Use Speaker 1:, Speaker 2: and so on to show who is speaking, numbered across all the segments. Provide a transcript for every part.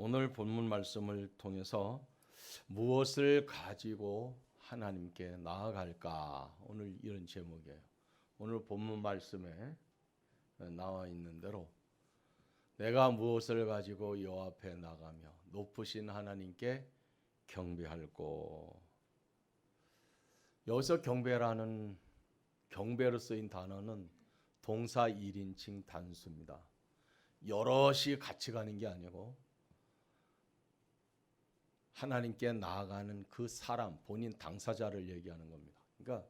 Speaker 1: 오늘 본문 말씀을 통해서 무엇을 가지고 하나님께 나아갈까? 오늘 이런 제목이에요. 오늘 본문 말씀에 나와 있는 대로 내가 무엇을 가지고 여호와 앞에 나가며 높으신 하나님께 경배할꼬. 여기서 경배라는 경배로 쓰인 단어는 동사 1인칭 단수입니다. 여럿이 같이 가는 게 아니고 하나님께 나아가는 그 사람, 본인 당사자를 얘기하는 겁니다. 그러니까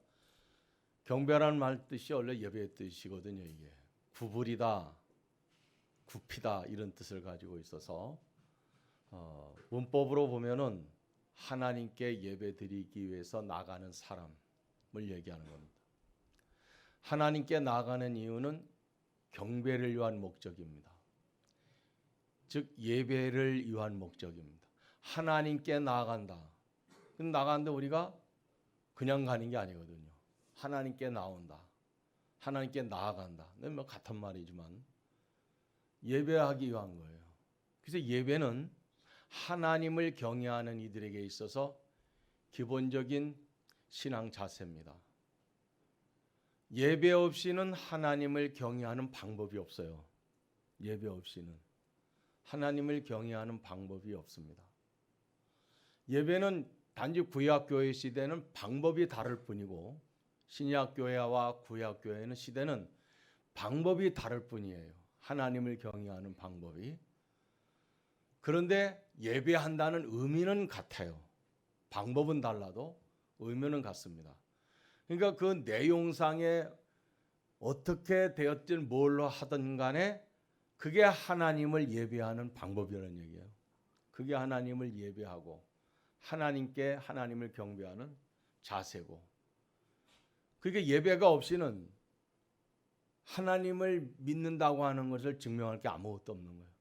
Speaker 1: 경배라는 말 뜻이 원래 예배의 뜻이거든요. 이게 구부리다, 굽히다 이런 뜻을 가지고 있어서 문법으로 보면은 하나님께 예배드리기 위해서 나가는 사람을 얘기하는 겁니다. 하나님께 나아가는 이유는 경배를 위한 목적입니다. 즉 예배를 위한 목적입니다. 하나님께 나아간다. 나가는데 우리가 그냥 가는 게 아니거든요. 하나님께 나온다. 하나님께 나아간다. 뭐 같은 말이지만 예배하기 위한 거예요. 그래서 예배는 하나님을 경외하는 이들에게 있어서 기본적인 신앙 자세입니다. 예배 없이는 하나님을 경외하는 방법이 없어요. 예배 없이는 하나님을 경외하는 방법이 없습니다. 예배는 단지 구약교회 시대는 방법이 다를 뿐이고 신약교회와 구약교회는 시대는 방법이 다를 뿐이에요. 하나님을 경외하는 방법이. 그런데 예배한다는 의미는 같아요. 방법은 달라도 의미는 같습니다. 그러니까 그 내용상에 어떻게 되었든 뭘로 하든 간에 그게 하나님을 예배하는 방법이라는 얘기예요. 그게 하나님을 예배하고 하나님께 하나님을 경배하는 자세고, 그게 예배가 없이는 하나님을 믿는다고 하는 것을 증명할 게 아무것도 없는 거예요.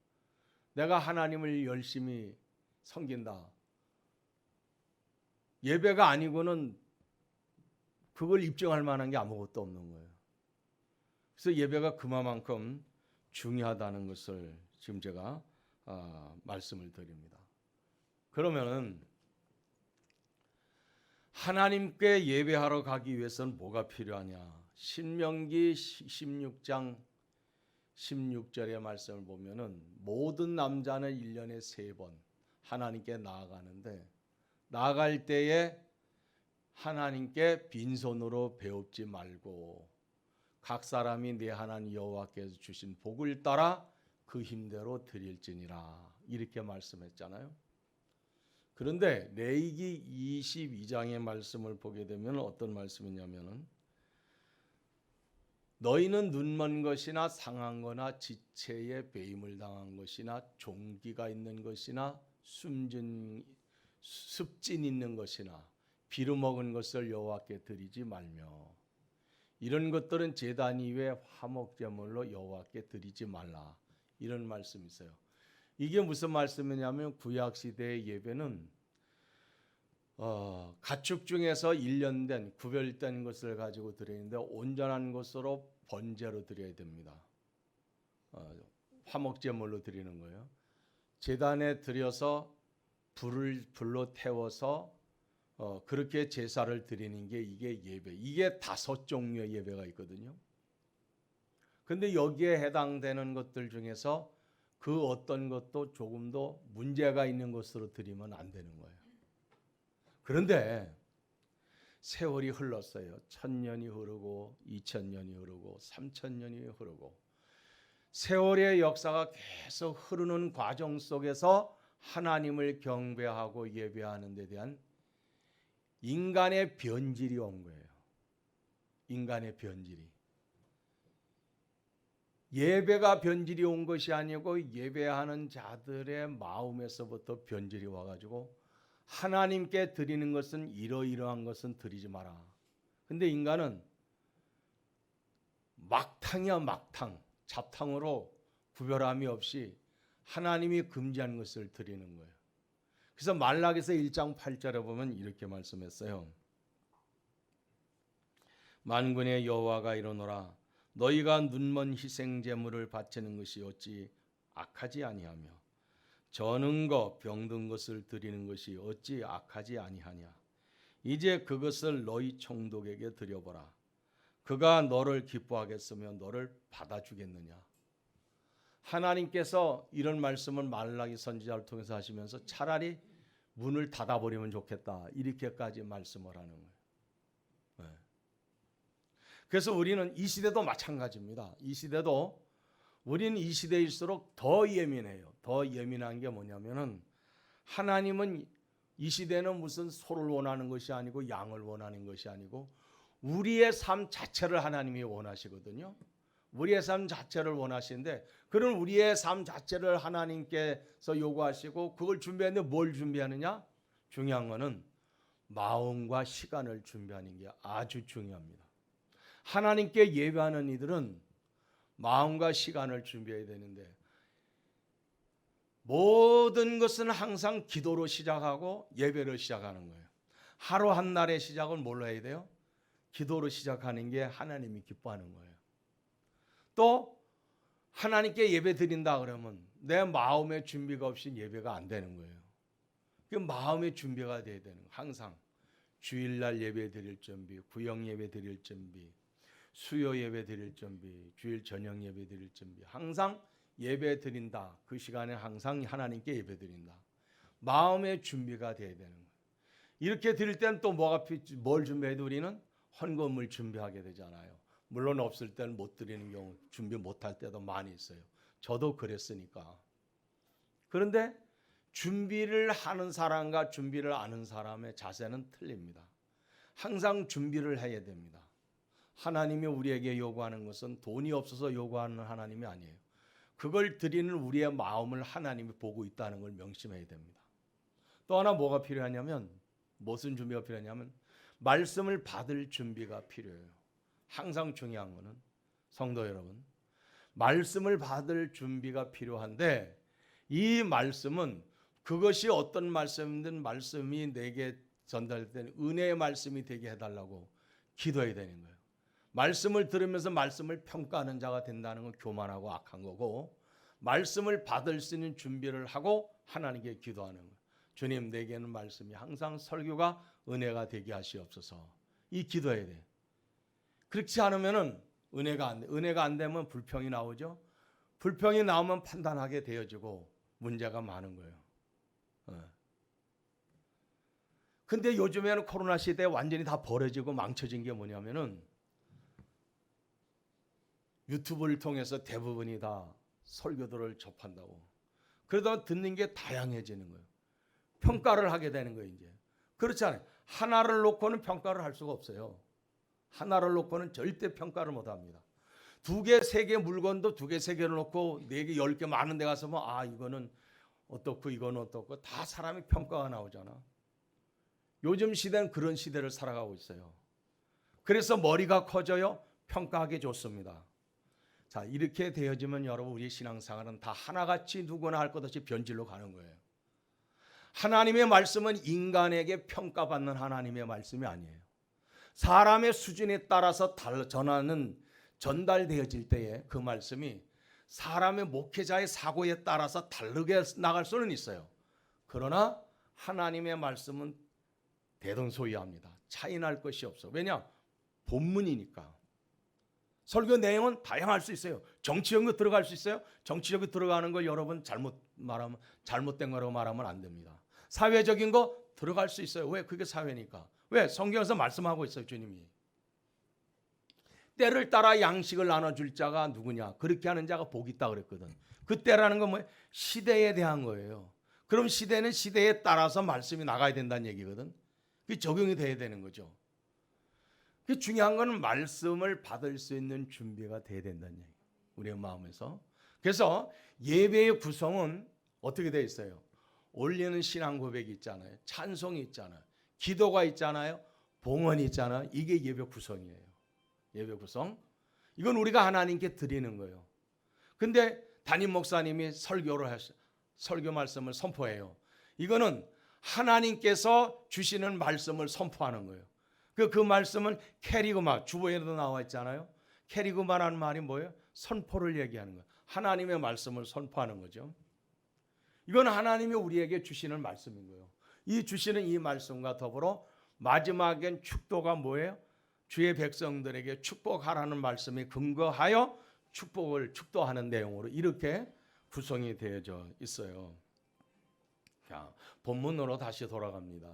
Speaker 1: 내가 하나님을 열심히 섬긴다. 예배가 아니고는 그걸 입증할 만한 게 아무것도 없는 거예요. 그래서 예배가 그만큼 중요하다는 것을 지금 제가 말씀을 드립니다. 그러면은 하나님께 예배하러 가기 위해서는 뭐가 필요하냐? 신명기 16장 16절의 말씀을 보면은 모든 남자는 1년에 3번 하나님께 나아가는데 나아갈 때에 하나님께 빈손으로 배웁지 말고 각 사람이 내 하나님 여호와께서 주신 복을 따라 그 힘대로 드릴지니라 이렇게 말씀했잖아요. 그런데 레위기 22장의 말씀을 보게 되면 어떤 말씀이냐면은 너희는 눈먼 것이나 상한 거나 지체에 배임을 당한 것이나 종기가 있는 것이나 습진 있는 것이나 비루 먹은 것을 여호와께 드리지 말며 이런 것들은 제단 이외에 화목제물로 여호와께 드리지 말라 이런 말씀이 있어요. 이게 무슨 말씀이냐면 구약시대의 예배는 가축 중에서 1년된 구별된 것을 가지고 드리는데 온전한 것으로 번제로 드려야 됩니다. 화목제물로 드리는 거예요. 제단에 드려서 불로 태워서 그렇게 제사를 드리는 게 이게 예배. 이게 5종류의 예배가 있거든요. 근데 여기에 해당되는 것들 중에서 그 어떤 것도 조금도 문제가 있는 것으로 드리면 안 되는 거예요. 그런데 세월이 흘렀어요. 1000년이 흐르고 2000년이 흐르고 3000년이 흐르고 세월의 역사가 계속 흐르는 과정 속에서 하나님을 경배하고 예배하는 데 대한 인간의 변질이 온 거예요. 인간의 변질이. 예배가 변질이 온 것이 아니고 예배하는 자들의 마음에서부터 변질이 와가지고 하나님께 드리는 것은 이러이러한 것은 드리지 마라. 근데 인간은 막탕이야 막탕. 잡탕으로 구별함이 없이 하나님이 금지한 것을 드리는 거예요. 그래서 말라기서 1장 8절에 보면 이렇게 말씀했어요. 만군의 여호와가 이르노라 너희가 눈먼 희생 제물을 바치는 것이 어찌 악하지 아니하며 저는 것 병든 것을 드리는 것이 어찌 악하지 아니하냐. 이제 그것을 너희 총독에게 드려보라. 그가 너를 기뻐하겠으며 너를 받아주겠느냐. 하나님께서 이런 말씀을 말라기 선지자를 통해서 하시면서 차라리 문을 닫아버리면 좋겠다, 이렇게까지 말씀을 하는 거예요. 네. 그래서 우리는 이 시대도 마찬가지입니다. 이 시대도 우리는 이 시대일수록 더 예민해요. 더 예민한 게 뭐냐면은, 하나님은 이 시대는 무슨 소를 원하는 것이 아니고 양을 원하는 것이 아니고 우리의 삶 자체를 하나님이 원하시거든요. 우리의 삶 자체를 원하시는데, 그런 우리의 삶 자체를 하나님께서 요구하시고 그걸 준비하는데 뭘 준비하느냐? 중요한 거는 마음과 시간을 준비하는 게 아주 중요합니다. 하나님께 예배하는 이들은 마음과 시간을 준비해야 되는데, 모든 것은 항상 기도로 시작하고 예배로 시작하는 거예요. 하루 한 날의 시작을 뭘로 해야 돼요? 기도로 시작하는 게 하나님이 기뻐하는 거예요. 또 하나님께 예배 드린다 그러면 내 마음의 준비가 없이 예배가 안 되는 거예요. 그 마음의 준비가 돼야 되는 거예요. 항상 주일날 예배 드릴 준비, 구역 예배 드릴 준비, 수요 예배 드릴 준비, 주일 저녁 예배 드릴 준비, 항상 예배 드린다. 그 시간에 항상 하나님께 예배 드린다. 마음의 준비가 돼야 되는 거예요. 이렇게 드릴 때는 또 뭘 준비해도 우리는 헌금을 준비하게 되잖아요. 물론 없을 때는 못 드리는 경우, 준비 못할 때도 많이 있어요. 저도 그랬으니까. 그런데 준비를 하는 사람과 준비를 안 하는 사람의 자세는 틀립니다. 항상 준비를 해야 됩니다. 하나님이 우리에게 요구하는 것은 돈이 없어서 요구하는 하나님이 아니에요. 그걸 드리는 우리의 마음을 하나님이 보고 있다는 걸 명심해야 됩니다. 또 하나 뭐가 필요하냐면, 무슨 준비가 필요하냐면 말씀을 받을 준비가 필요해요. 항상 중요한 거는, 성도 여러분, 말씀을 받을 준비가 필요한데, 이 말씀은 그것이 어떤 말씀이든 말씀이 내게 전달될 때는 은혜의 말씀이 되게 해달라고 기도해야 되는 거예요. 말씀을 들으면서 말씀을 평가하는 자가 된다는 건 교만하고 악한 거고, 말씀을 받을 수 있는 준비를 하고 하나님께 기도하는 거예요. 주님, 내게는 말씀이 항상 설교가 은혜가 되게 하시옵소서. 이 기도해야 돼요. 그렇지 않으면은 은혜가 안 돼. 은혜가 안 되면 불평이 나오죠. 불평이 나오면 판단하게 되어지고 문제가 많은 거예요. 근데 요즘에는 코로나 시대에 완전히 다 버려지고 망쳐진 게 뭐냐면은, 유튜브를 통해서 대부분이 다 설교들을 접한다고. 그러다 듣는 게 다양해지는 거예요. 평가를 하게 되는 거예요, 이제. 그렇지 않아요. 하나를 놓고는 평가를 할 수가 없어요. 하나를 놓고는 절대 평가를 못 합니다. 2개, 3개 물건도 2개, 3개를 놓고 4개, 10개 많은 데 가서 뭐, 이거는 어떻고 이거는 어떻고 다 사람이 평가가 나오잖아. 요즘 시대는 그런 시대를 살아가고 있어요. 그래서 머리가 커져요. 평가하기 좋습니다. 자, 이렇게 되어지면 여러분, 우리 신앙생활은 다 하나같이 누구나 할 것 없이 변질로 가는 거예요. 하나님의 말씀은 인간에게 평가받는 하나님의 말씀이 아니에요. 사람의 수준에 따라서 전달되어질 때에 그 말씀이 사람의 목회자의 사고에 따라서 다르게 나갈 수는 있어요. 그러나 하나님의 말씀은 대동소이합니다. 차이 날 것이 없어. 왜냐? 본문이니까. 설교 내용은 다양할 수 있어요. 정치적인 거 들어갈 수 있어요. 정치적인 거 들어가는 걸 여러분 잘못된 거라고 말하면 안 됩니다. 사회적인 거 들어갈 수 있어요. 왜? 그게 사회니까. 왜? 성경에서 말씀하고 있어요, 주님이. 때를 따라 양식을 나눠줄 자가 누구냐? 그렇게 하는 자가 복이 있다 그랬거든. 그 때라는 건 뭐예요? 시대에 대한 거예요. 그럼 시대는 시대에 따라서 말씀이 나가야 된다는 얘기거든. 그게 적용이 돼야 되는 거죠. 그 중요한 거는 말씀을 받을 수 있는 준비가 돼야 된다는 얘기예요. 우리의 마음에서. 그래서 예배의 구성은 어떻게 되어 있어요? 올리는 신앙 고백이 있잖아요. 찬송이 있잖아요. 기도가 있잖아요. 봉헌이 있잖아요. 이게 예배 구성이에요. 예배 구성. 이건 우리가 하나님께 드리는 거예요. 근데 담임 목사님이 설교 말씀을 선포해요. 이거는 하나님께서 주시는 말씀을 선포하는 거예요. 그 말씀은 캐리그마, 주보에도 나와 있잖아요. 캐리그마라는 말이 뭐예요? 선포를 얘기하는 거예요. 하나님의 말씀을 선포하는 거죠. 이건 하나님이 우리에게 주시는 말씀인 거예요. 이 주시는 이 말씀과 더불어 마지막엔 축도가 뭐예요? 주의 백성들에게 축복하라는 말씀이 근거하여 축복을 축도하는 내용으로 이렇게 구성이 되어져 있어요. 자, 본문으로 다시 돌아갑니다.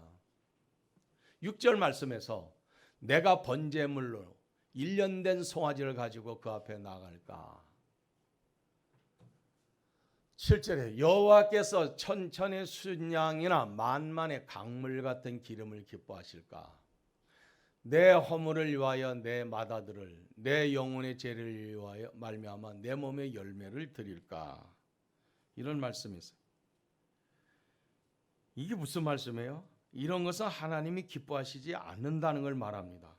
Speaker 1: 6절 말씀에서 내가 번제물로 1년 된 송아지를 가지고 그 앞에 나갈까? 7절에 여호와께서 천천의 순양이나 만만의 강물 같은 기름을 기뻐하실까? 내 허물을 위하여 내 맏아들을 내 영혼의 죄를 위하여 말미암아 내 몸의 열매를 드릴까? 이런 말씀이 있어요. 이게 무슨 말씀이에요? 이런 것은 하나님이 기뻐하시지 않는다는 걸 말합니다.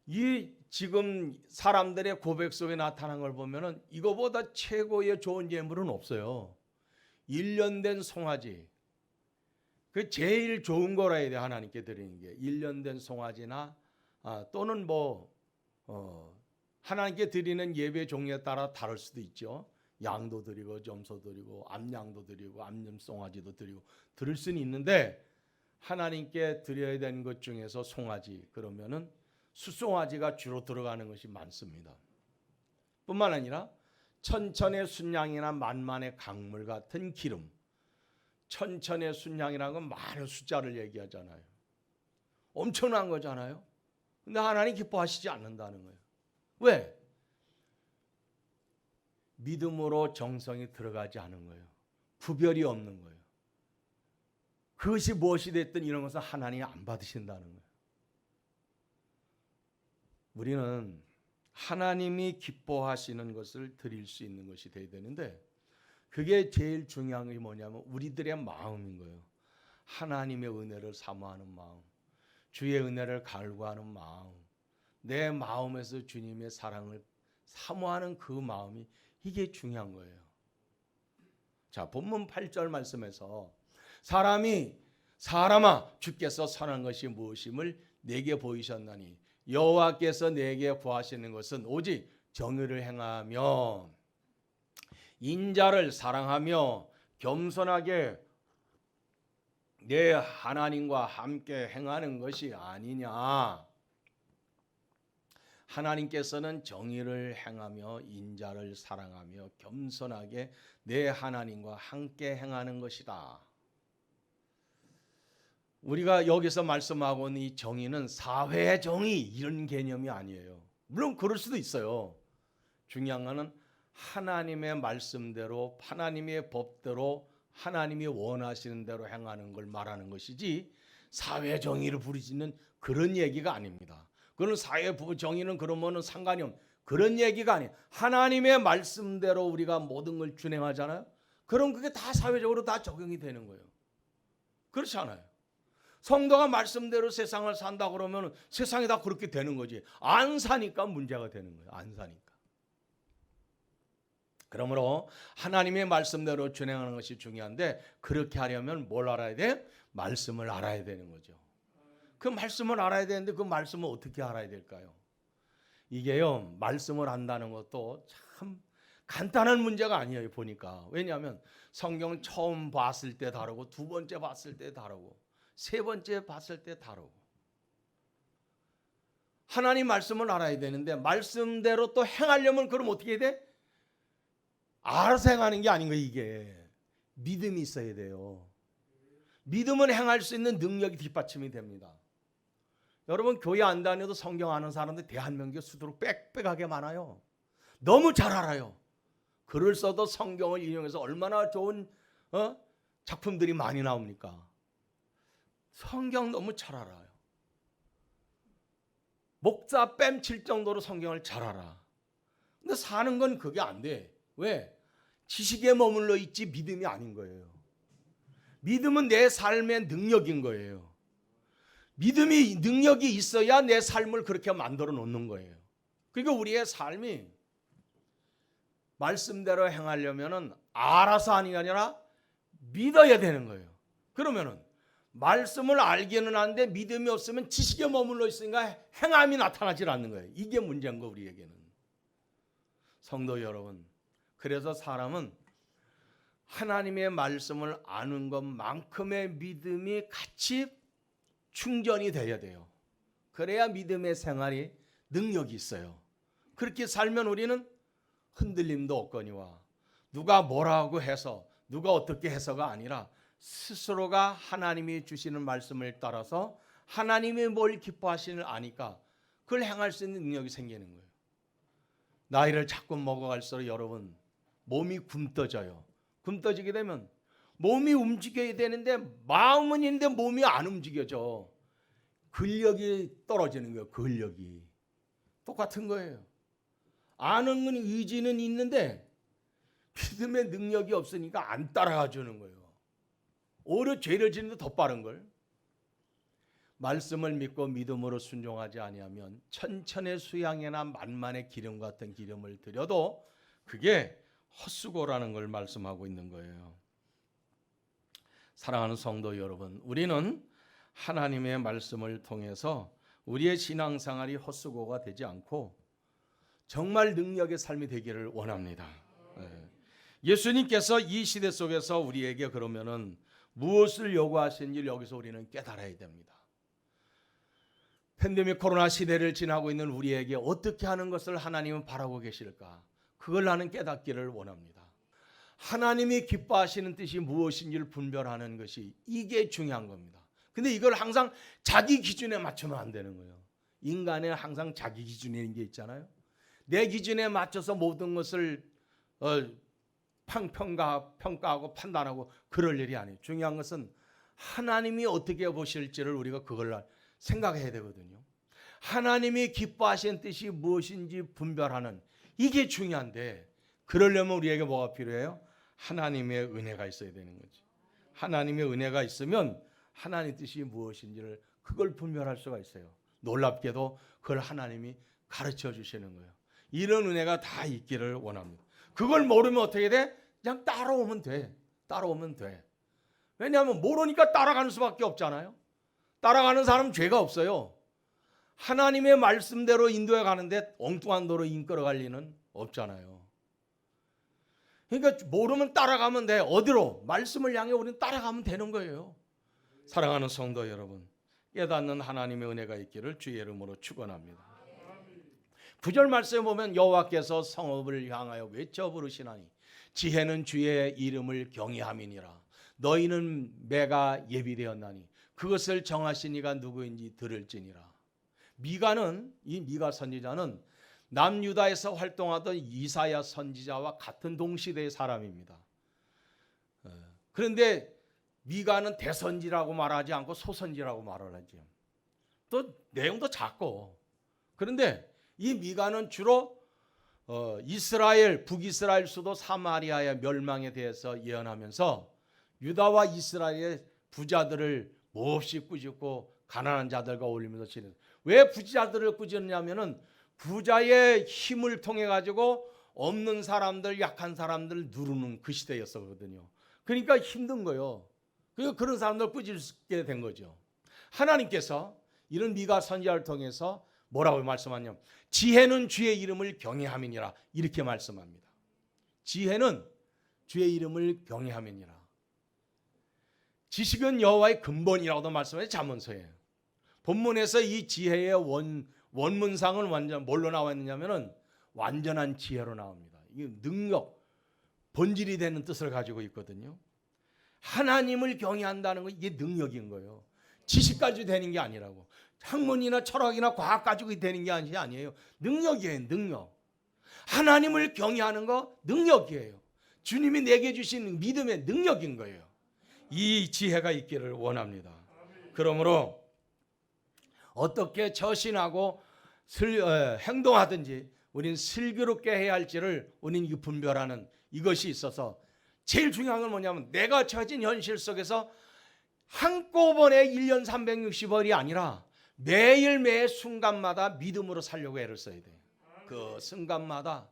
Speaker 1: 이 지금 사람들의 고백 속에 나타난 걸 보면은 이거보다 최고의 좋은 예물은 없어요. 1년 된 송아지, 그 제일 좋은 거라 해야 돼. 하나님께 드리는 게 1년 된 송아지나 또는 하나님께 드리는 예배 종류에 따라 다를 수도 있죠. 양도 드리고 점소 드리고 암양도 드리고 암염 송아지도 드리고 드릴 수는 있는데 하나님께 드려야 되는 것 중에서 송아지 그러면은 숫송아지가 주로 들어가는 것이 많습니다. 뿐만 아니라 천천의 순양이나 만만의 강물 같은 기름. 천천의 순양이라는 건 많은 숫자를 얘기하잖아요. 엄청난 거잖아요. 근데 하나님 기뻐하시지 않는다는 거예요. 왜? 믿음으로 정성이 들어가지 않은 거예요. 구별이 없는 거예요. 그것이 무엇이 됐든 이런 것은 하나님이 안 받으신다는 거예요. 우리는 하나님이 기뻐하시는 것을 드릴 수 있는 것이 돼야 되는데 그게 제일 중요한 게 뭐냐면 우리들의 마음인 거예요. 하나님의 은혜를 사모하는 마음, 주의 은혜를 갈구하는 마음, 내 마음에서 주님의 사랑을 사모하는 그 마음이 이게 중요한 거예요. 자, 본문 8절 말씀에서 사람아 주께서 선한 것이 무엇임을 내게 보이셨나니 여호와께서 내게 구하시는 것은 오직 정의를 행하며 인자를 사랑하며 겸손하게 내 하나님과 함께 행하는 것이 아니냐. 하나님께서는 정의를 행하며 인자를 사랑하며 겸손하게 내 하나님과 함께 행하는 것이다. 우리가 여기서 말씀하고 있는 이 정의는 사회 정의 이런 개념이 아니에요. 물론 그럴 수도 있어요. 중요한 것은 하나님의 말씀대로 하나님의 법대로 하나님이 원하시는 대로 행하는 걸 말하는 것이지 사회 정의를 부르짖는 그런 얘기가 아닙니다. 그건 사회 정의는 그러면은 상관이 없는 그런 얘기가 아니에요. 하나님의 말씀대로 우리가 모든 걸 준행하잖아요. 그럼 그게 다 사회적으로 다 적용이 되는 거예요. 그렇지 않아요. 성도가 말씀대로 세상을 산다 그러면 세상이 다 그렇게 되는 거지. 안 사니까 문제가 되는 거예요. 안 사니까. 그러므로 하나님의 말씀대로 준행하는 것이 중요한데 그렇게 하려면 뭘 알아야 돼? 말씀을 알아야 되는 거죠. 그 말씀을 알아야 되는데 그 말씀을 어떻게 알아야 될까요? 이게요, 말씀을 안다는 것도 참 간단한 문제가 아니에요. 보니까. 왜냐하면 성경은 처음 봤을 때 다르고 두 번째 봤을 때 다르고 세 번째 봤을 때 다르고 하나님 말씀을 알아야 되는데 말씀대로 또 행하려면 그럼 어떻게 해야 돼? 알아서 행하는 게 아닌 거예요. 이게 믿음이 있어야 돼요. 믿음은 행할 수 있는 능력이 뒷받침이 됩니다. 여러분 교회 안 다녀도 성경 아는 사람들 대한민국에 수두룩 빽빽하게 많아요. 너무 잘 알아요. 글을 써도 성경을 인용해서 얼마나 좋은 작품들이 많이 나옵니까? 성경 너무 잘 알아요. 목자 뺨칠 정도로 성경을 잘 알아. 근데 사는 건 그게 안 돼. 왜? 지식에 머물러 있지 믿음이 아닌 거예요. 믿음은 내 삶의 능력인 거예요. 믿음이 능력이 있어야 내 삶을 그렇게 만들어 놓는 거예요. 그러니까 우리의 삶이 말씀대로 행하려면은 알아서 하는 게 아니라 믿어야 되는 거예요. 그러면은 말씀을 알기는 하는데 믿음이 없으면 지식에 머물러 있으니까 행함이 나타나질 않는 거예요. 이게 문제인 거 우리에게는. 성도 여러분, 그래서 사람은 하나님의 말씀을 아는 것만큼의 믿음이 같이 충전이 되어야 돼요. 그래야 믿음의 생활이 능력이 있어요. 그렇게 살면 우리는 흔들림도 없거니와 누가 뭐라고 해서 누가 어떻게 해서가 아니라 스스로가 하나님이 주시는 말씀을 따라서 하나님이 뭘 기뻐하시는 아니까 그걸 행할 수 있는 능력이 생기는 거예요. 나이를 자꾸 먹어갈수록 여러분 몸이 굼떠져요. 굼떠지게 되면 몸이 움직여야 되는데 마음은 있는데 몸이 안 움직여져. 근력이 떨어지는 거예요. 근력이. 똑같은 거예요. 아는 건 의지는 있는데 믿음의 능력이 없으니까 안 따라가 주는 거예요. 오히려 죄를 짓는데 더 빠른 걸. 말씀을 믿고 믿음으로 순종하지 아니하면 천천의 수양이나 만만의 기름 같은 기름을 드려도 그게 헛수고라는 걸 말씀하고 있는 거예요. 사랑하는 성도 여러분, 우리는 하나님의 말씀을 통해서 우리의 신앙생활이 헛수고가 되지 않고 정말 능력의 삶이 되기를 원합니다. 예수님께서 이 시대 속에서 우리에게 그러면은 무엇을 요구하시는지 여기서 우리는 깨달아야 됩니다. 팬데믹 코로나 시대를 지나고 있는 우리에게 어떻게 하는 것을 하나님은 바라고 계실까? 그걸 나는 깨닫기를 원합니다. 하나님이 기뻐하시는 뜻이 무엇인지를 분별하는 것이 이게 중요한 겁니다. 근데 이걸 항상 자기 기준에 맞추면 안 되는 거예요. 인간은 항상 자기 기준인 게 있잖아요. 내 기준에 맞춰서 모든 것을 평가하고 판단하고 그럴 일이 아니에요. 중요한 것은 하나님이 어떻게 보실지를 우리가 그걸 생각해야 되거든요. 하나님이 기뻐하시는 뜻이 무엇인지 분별하는 이게 중요한데 그러려면 우리에게 뭐가 필요해요? 하나님의 은혜가 있어야 되는 거지. 하나님의 은혜가 있으면 하나님 뜻이 무엇인지를 그걸 분별할 수가 있어요. 놀랍게도 그걸 하나님이 가르쳐 주시는 거예요. 이런 은혜가 다 있기를 원합니다. 그걸 모르면 어떻게 돼? 그냥 따라오면 돼. 따라오면 돼. 왜냐하면 모르니까 따라가는 수밖에 없잖아요. 따라가는 사람은 죄가 없어요. 하나님의 말씀대로 인도해 가는데 엉뚱한 도로 이끌어갈 리는 없잖아요. 그러니까 모르면 따라가면 돼. 어디로? 말씀을 향해 우리는 따라가면 되는 거예요. 사랑하는 성도 여러분, 깨닫는 하나님의 은혜가 있기를 주의 이름으로 축원합니다. 9절 말씀에 보면 여호와께서 성읍을 향하여 외쳐 부르시나니 지혜는 주의 이름을 경외함이니라. 너희는 매가 예비되었나니 그것을 정하신 이가 누구인지 들을지니라. 미가는 이 미가 선지자는 남유다에서 활동하던 이사야 선지자와 같은 동시대의 사람입니다. 그런데 미가는 대선지라고 말하지 않고 소선지라고 말을 하죠. 또 내용도 작고. 그런데 이 미가는 주로 이스라엘 북이스라엘 수도 사마리아의 멸망에 대해서 예언하면서 유다와 이스라엘의 부자들을 몹시 꾸짖고 가난한 자들과 어울리면서 지내는. 왜 부자들을 꾸짖냐면은 부자의 힘을 통해 가지고 없는 사람들, 약한 사람들을 누르는 그 시대였었거든요. 그러니까 힘든 거예요. 그런 사람들 꾸짖게 된 거죠. 하나님께서 이런 미가 선지자를 통해서 뭐라고 말씀하냐면 지혜는 주의 이름을 경외함이니라 이렇게 말씀합니다. 지혜는 주의 이름을 경외함이니라. 지식은 여호와의 근본이라고도 말씀해요. 잠언서에. 본문에서 이 지혜의 원문상은 완전 뭘로 나와 있느냐면은 완전한 지혜로 나옵니다. 이게 능력, 본질이 되는 뜻을 가지고 있거든요. 하나님을 경외한다는 건 이게 능력인 거예요. 지식까지 되는 게 아니라고. 학문이나 철학이나 과학 가지고 되는 게 아니에요. 능력이에요. 능력. 하나님을 경외하는 거 능력이에요. 주님이 내게 주신 믿음의 능력인 거예요. 이 지혜가 있기를 원합니다. 그러므로 어떻게 처신하고 행동하든지 우리는 슬기롭게 해야 할지를 우리는 분별하는 이것이 있어서 제일 중요한 건 뭐냐면 내가 처진 현실 속에서 한꺼번에 1년 360월이 아니라 매일 매 순간마다 믿음으로 살려고 애를 써야 돼요. 그 순간마다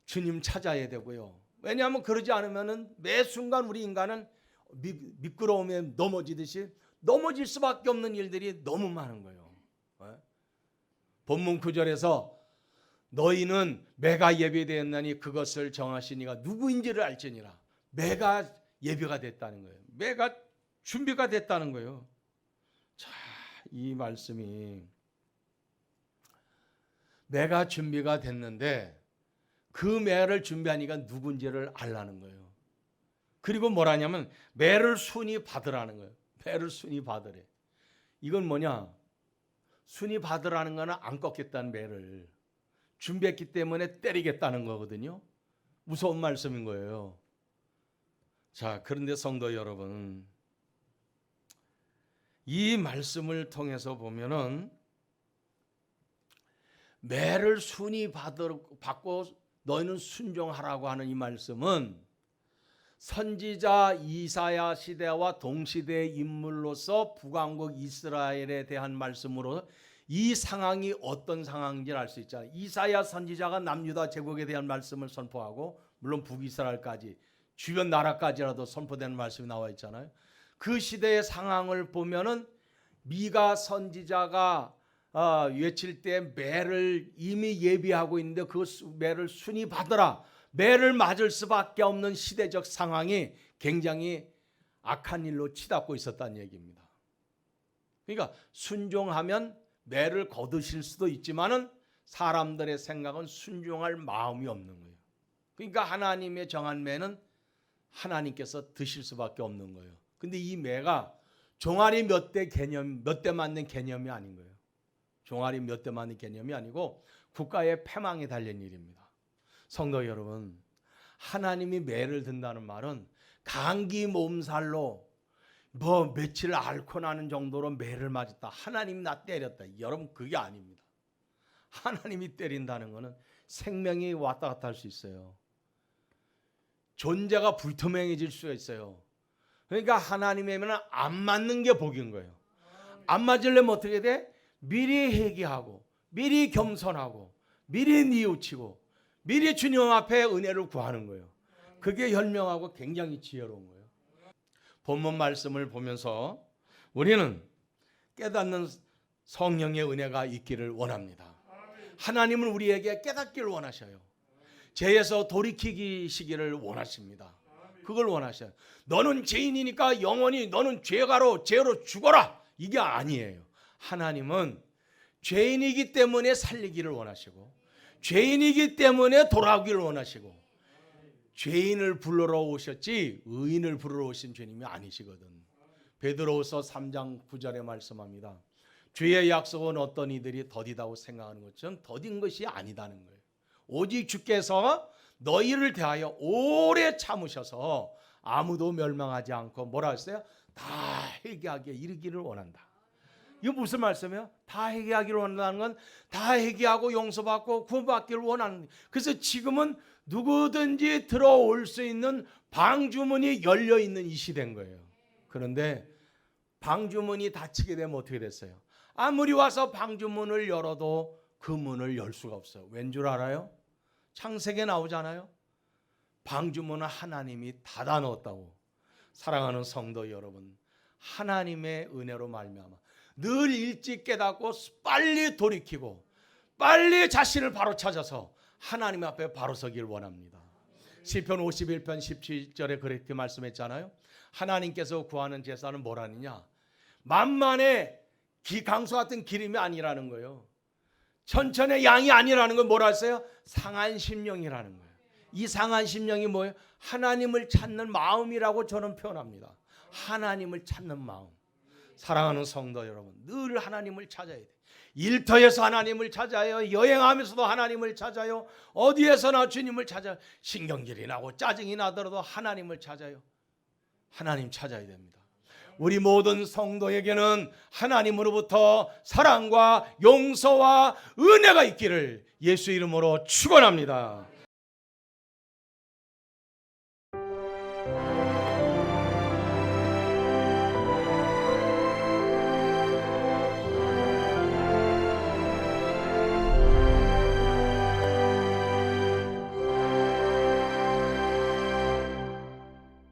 Speaker 1: 주님 찾아야 되고요. 왜냐하면 그러지 않으면 매 순간 우리 인간은 미끄러우면 넘어지듯이 넘어질 수밖에 없는 일들이 너무 많은 거예요. 본문 9절에서 너희는 매가 예비되었나니 그것을 정하신 이가 누구인지를 알지니라. 매가 예비가 됐다는 거예요. 매가 준비가 됐다는 거예요. 자, 이 말씀이 매가 준비가 됐는데 그 매를 준비하니까 누군지를 알라는 거예요. 그리고 뭐라냐면 매를 순위 받으라는 거예요. 매를 순위 받으래. 이건 뭐냐? 순위 받으라는 거는 안 꺾겠다는 매를 준비했기 때문에 때리겠다는 거거든요. 무서운 말씀인 거예요. 자, 그런데 성도 여러분, 이 말씀을 통해서 보면은 매를 순위 받고 너희는 순종하라고 하는 이 말씀은 선지자 이사야 시대와 동시대의 인물로서 북왕국 이스라엘에 대한 말씀으로 이 상황이 어떤 상황인지를 알 수 있잖아요. 이사야 선지자가 남유다 제국에 대한 말씀을 선포하고 물론 북이스라엘까지 주변 나라까지라도 선포되는 말씀이 나와 있잖아요. 그 시대의 상황을 보면은 미가 선지자가 외칠 때 매를 이미 예비하고 있는데 그 매를 순위 받으라. 매를 맞을 수밖에 없는 시대적 상황이 굉장히 악한 일로 치닫고 있었다는 얘기입니다. 그러니까 순종하면 매를 거두실 수도 있지만은 사람들의 생각은 순종할 마음이 없는 거예요. 그러니까 하나님의 정한 매는 하나님께서 드실 수밖에 없는 거예요. 근데 이 매가 종아리 몇 대 맞는 개념이 아닌 거예요. 종아리 몇 대 맞는 개념이 아니고 국가의 패망이 달린 일입니다. 성도 여러분, 하나님이 매를 든다는 말은 감기 몸살로 뭐 며칠 앓고 나는 정도로 매를 맞았다. 하나님이 나 때렸다. 여러분 그게 아닙니다. 하나님이 때린다는 것은 생명이 왔다 갔다 할 수 있어요. 존재가 불투명해질 수가 있어요. 그러니까 하나님에게는 안 맞는 게 복인 거예요. 안 맞으려면 어떻게 돼? 미리 회개하고 미리 겸손하고 미리 뉘우치고 미리 주님 앞에 은혜를 구하는 거예요. 그게 현명하고 굉장히 지혜로운 거예요. 본문 말씀을 보면서 우리는 깨닫는 성령의 은혜가 있기를 원합니다. 하나님은 우리에게 깨닫기를 원하셔요. 죄에서 돌이키시기를 원하십니다. 그걸 원하셔요. 너는 죄인이니까 영원히 너는 죄로 죽어라. 이게 아니에요. 하나님은 죄인이기 때문에 살리기를 원하시고 죄인이기 때문에 돌아오기를 원하시고 죄인을 불러러 오셨지 의인을 부르러 오신 주님이 아니시거든. 베드로후서 3장 9절에 말씀합니다. 주의 약속은 어떤 이들이 더디다고 생각하는 것처럼 더딘 것이 아니다는 거예요. 오직 주께서 너희를 대하여 오래 참으셔서 아무도 멸망하지 않고 뭐라 했어요? 다 회개하게 이르기를 원한다. 이거 무슨 말씀이에요? 다 회개하기를 원한다는 건 다 회개하고 용서받고 구원받기를 원하는. 그래서 지금은 누구든지 들어올 수 있는 방주문이 열려 있는 이 시대인 거예요. 그런데 방주문이 닫히게 되면 어떻게 됐어요? 아무리 와서 방주문을 열어도 그 문을 열 수가 없어요. 왠 줄 알아요? 창세기에 나오잖아요. 방주문은 하나님이 닫아 놓았다고. 사랑하는 성도 여러분, 하나님의 은혜로 말미암아 늘 일찍 깨닫고 빨리 돌이키고 빨리 자신을 바로 찾아서 하나님 앞에 바로 서길 원합니다. 시편 51편 17절에 그렇게 말씀했잖아요. 하나님께서 구하는 제사는 뭐라느냐? 만만의 강수 같은 기름이 아니라는 거예요. 천천의 양이 아니라는 건 뭐라 했어요? 상한 심령이라는 거예요. 이 상한 심령이 뭐예요? 하나님을 찾는 마음이라고 저는 표현합니다. 하나님을 찾는 마음. 사랑하는 성도 여러분, 늘 하나님을 찾아야 돼요. 일터에서 하나님을 찾아요. 여행하면서도 하나님을 찾아요. 어디에서나 주님을 찾아요. 신경질이 나고 짜증이 나더라도 하나님을 찾아요. 하나님 찾아야 됩니다. 우리 모든 성도에게는 하나님으로부터 사랑과 용서와 은혜가 있기를 예수 이름으로 축원합니다.